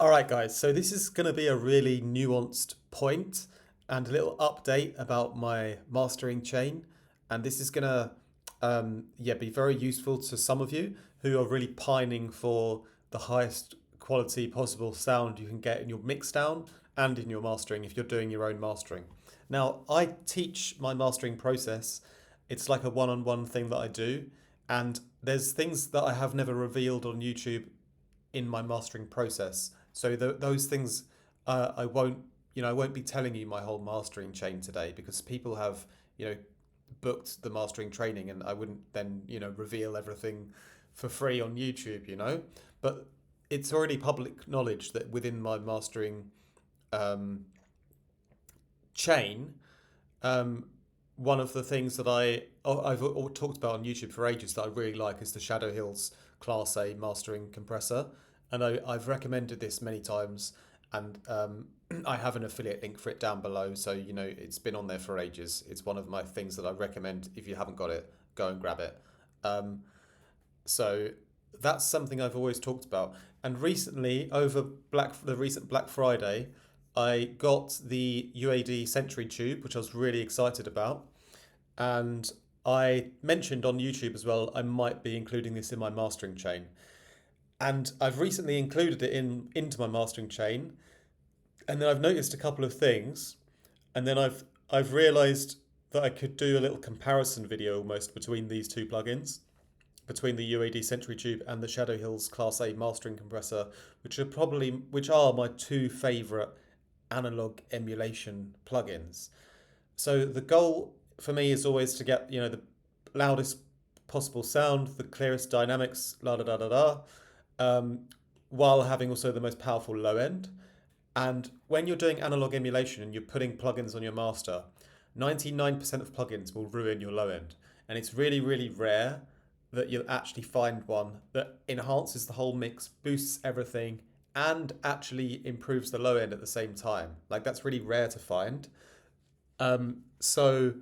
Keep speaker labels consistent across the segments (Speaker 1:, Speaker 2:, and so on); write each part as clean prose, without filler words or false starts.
Speaker 1: All right, guys, so this is going to be a really nuanced point and a little update about my mastering chain. And this is going to be very useful to some of you who are really pining for the highest quality possible sound you can get in your mix down and in your mastering if you're doing your own mastering. Now, I teach my mastering process. It's like a one-on-one thing that I do. And there's things that I have never revealed on YouTube in my mastering process. So those things I won't, I won't be telling you my whole mastering chain today because people have, booked the mastering training, and I wouldn't then, reveal everything for free on YouTube. But it's already public knowledge that within my mastering um, chain, one of the things that I've talked about on YouTube for ages that I really like is the Shadow Hills Class A mastering compressor, and I've recommended this many times, and I have an affiliate link for it down below, so it's been on there for ages. It's one of my things that I recommend. If you haven't got it, go and grab it. So that's something I've always talked about, and recently over the recent Black Friday, I got the UAD Century Tube, which I was really excited about. And I mentioned on YouTube as well, I might be including this in my mastering chain. And I've recently included it into my mastering chain. And then I've noticed a couple of things. And then I've realized that I could do a little comparison video almost between these two plugins, between the UAD Century Tube and the Shadow Hills Class A mastering compressor, which are my two favorite analog emulation plugins. So the goal for me is always to get the loudest possible sound, the clearest dynamics, la da da da da, while having also the most powerful low end. And when you're doing analog emulation and you're putting plugins on your master, 99% of plugins will ruin your low end, and it's really really rare that you'll actually find one that enhances the whole mix, boosts everything, and actually improves the low end at the same time. Like, that's really rare to find. So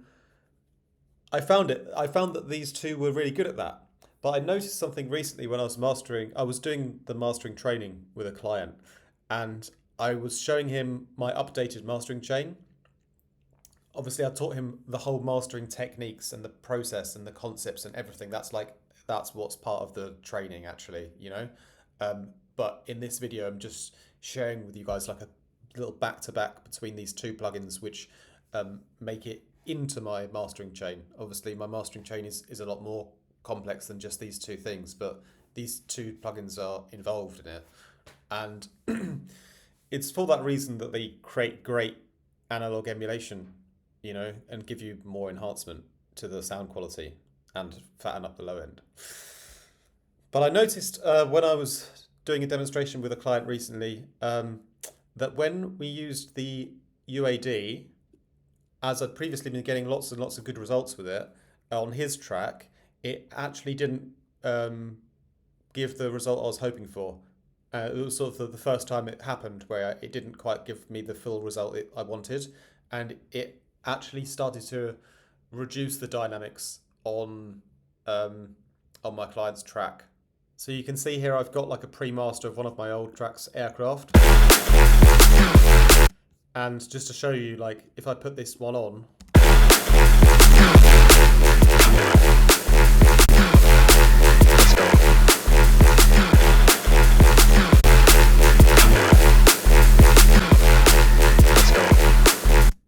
Speaker 1: I found that these two were really good at that. But I noticed something recently when I was doing the mastering training with a client, and I was showing him my updated mastering chain. Obviously, I taught him the whole mastering techniques and the process and the concepts and everything. That's what's part of the training, actually. But in this video, I'm just sharing with you guys like a little back-to-back between these two plugins, which make it into my mastering chain. Obviously, my mastering chain is a lot more complex than just these two things, but these two plugins are involved in it. And it's for that reason that they create great analog emulation, and give you more enhancement to the sound quality and fatten up the low end. But I noticed when I was doing a demonstration with a client recently that when we used the UAD, as I'd previously been getting lots and lots of good results with it, on his track, it actually didn't give the result I was hoping for. It was sort of the first time it happened where it didn't quite give me the full result I wanted, and it actually started to reduce the dynamics on my client's track. So you can see here I've got like a pre-master of one of my old tracks, Aircraft. And just to show you, like, if I put this one on,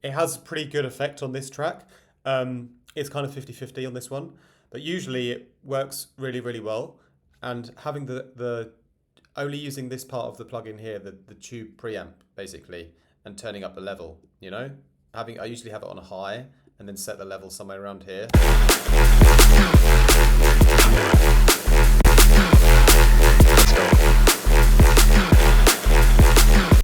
Speaker 1: it has a pretty good effect on this track. It's kind of 50-50 on this one, but usually it works really, really well. And having the only using this part of the plugin here, the tube preamp basically, and turning up the level, I usually have it on a high and then set the level somewhere around here.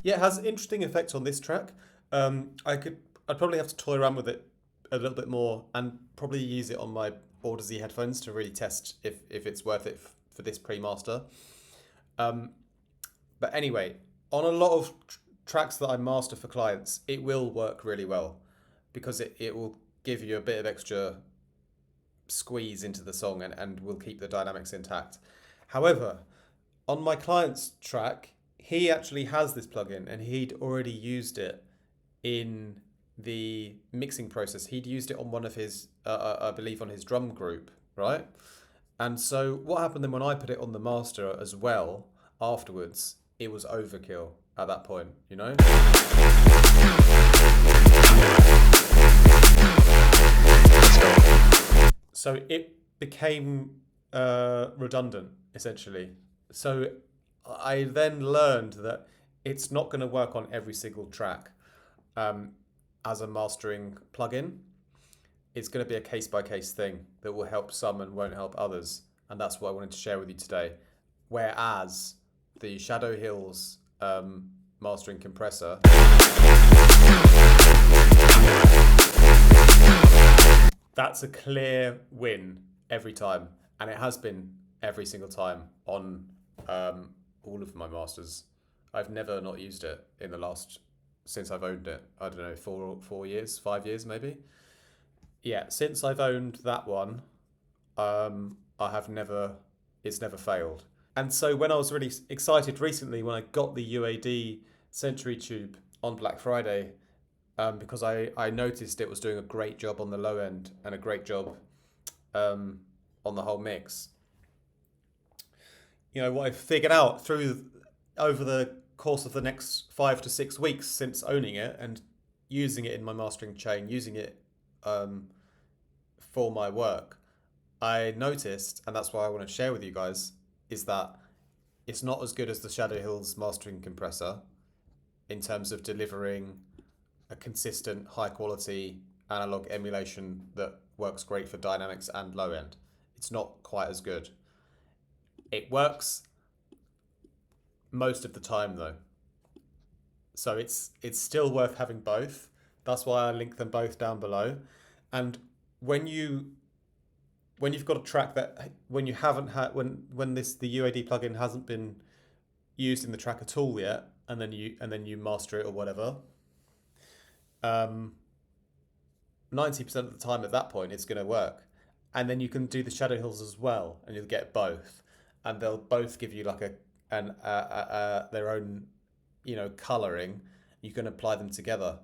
Speaker 1: Yeah, it has an interesting effect on this track. I'd probably have to toy around with it a little bit more and probably use it on my Audizy headphones to really test if it's worth it for this pre-master. But anyway, on a lot of tracks that I master for clients, it will work really well because it will give you a bit of extra squeeze into the song and will keep the dynamics intact. However, on my client's track, he actually has this plugin and he'd already used it in the mixing process. He'd used it on one of his, I believe, on his drum group, right? And so what happened then when I put it on the master as well afterwards, it was overkill at that point, you know? So it became redundant, essentially. So I then learned that it's not going to work on every single track as a mastering plugin. It's going to be a case-by-case thing that will help some and won't help others. And that's what I wanted to share with you today. Whereas the Shadow Hills mastering compressor, that's a clear win every time. And it has been every single time on all of my masters. I've never not used it in the last, since I've owned it. I don't know, 4 years, 5 years maybe. Yeah, since I've owned that one, it's never failed. And so when I was really excited recently when I got the UAD Century Tube on Black Friday, because I noticed it was doing a great job on the low end and a great job on the whole mix. You know, what I figured out over the course of the next 5 to 6 weeks since owning it and using it in my mastering chain, using it for my work, I noticed, and that's why I want to share with you guys, is that it's not as good as the Shadow Hills mastering compressor in terms of delivering a consistent, high quality analog emulation that works great for dynamics and low end. It's not quite as good. It works most of the time though. So it's still worth having both. That's why I link them both down below. And when you've got a track that when the UAD plugin hasn't been used in the track at all yet, and then you master it or whatever, 90% of the time at that point it's going to work. And then you can do the Shadow Hills as well, and you'll get both, and they'll both give you like their own, you know, coloring. You can apply them together.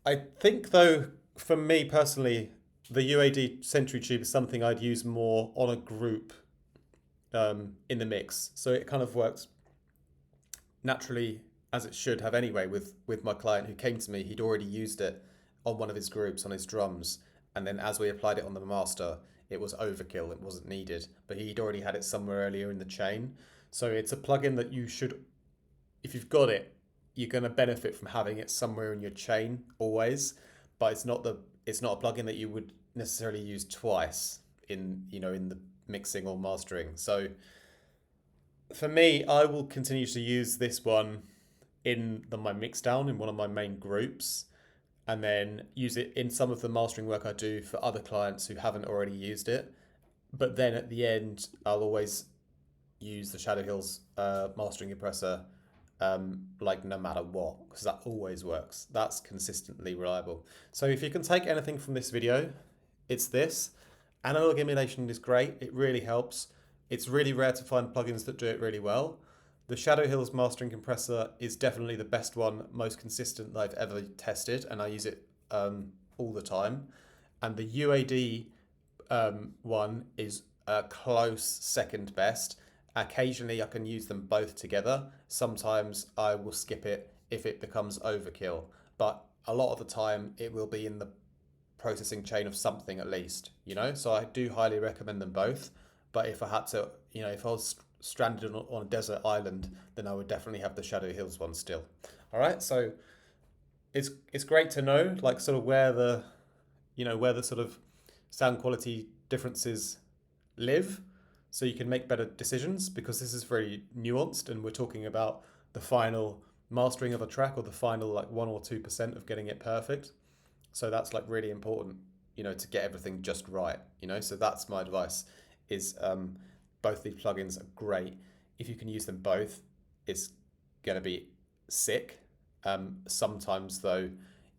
Speaker 1: I think though, for me personally, the UAD Century Tube is something I'd use more on a group in the mix. So it kind of works naturally, as it should have anyway, with my client who came to me. He'd already used it on one of his groups on his drums. And then as we applied it on the master, it was overkill. It wasn't needed. But he'd already had it somewhere earlier in the chain. So it's a plugin that you should, if you've got it, you're going to benefit from having it somewhere in your chain always. But it's not a plugin that you would necessarily use twice in the mixing or mastering. So for me, I will continue to use this one in my mixdown in one of my main groups, and then use it in some of the mastering work I do for other clients who haven't already used it. But then at the end, I'll always use the Shadow Hills mastering compressor, like no matter what, because that always works. That's consistently reliable. So if you can take anything from this video, it's this. Analog emulation is great. It really helps. It's really rare to find plugins that do it really well. The Shadow Hills mastering compressor is definitely the best one, most consistent that I've ever tested, and I use it all the time. And the UAD one is a close second best. Occasionally I can use them both together. Sometimes I will skip it if it becomes overkill, but a lot of the time it will be in the processing chain of something at least, you know? So I do highly recommend them both. But if I had to, if I was stranded on a desert island, then I would definitely have the Shadow Hills one still. All right, so it's great to know, like, sort of where the sort of sound quality differences live, so you can make better decisions, because this is very nuanced and we're talking about the final mastering of a track, or the final like 1 or 2% of getting it perfect. So that's like really important, to get everything just right, so that's my advice, is both these plugins are great. If you can use them both, it's going to be sick. Sometimes though,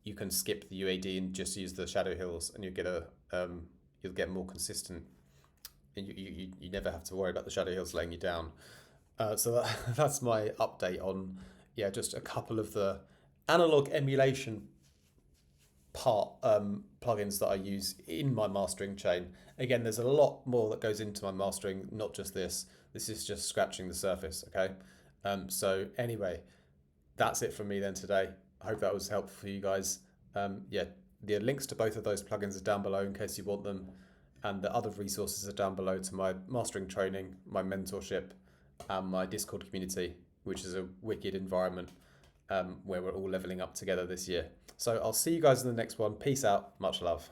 Speaker 1: you can skip the UAD and just use the Shadow Hills, and you'll get more consistent, and you never have to worry about the Shadow Hills laying you down. That's my update on, yeah, just a couple of the analog emulation plugins that I use in my mastering chain. Again, there's a lot more that goes into my mastering, not just this. This is just scratching the surface, okay? So anyway, that's it from me then today. I hope that was helpful for you guys. Yeah, the links to both of those plugins are down below in case you want them. And the other resources are down below to my mastering training, my mentorship, and my Discord community, which is a wicked environment where we're all leveling up together this year. So I'll see you guys in the next one. Peace out. Much love.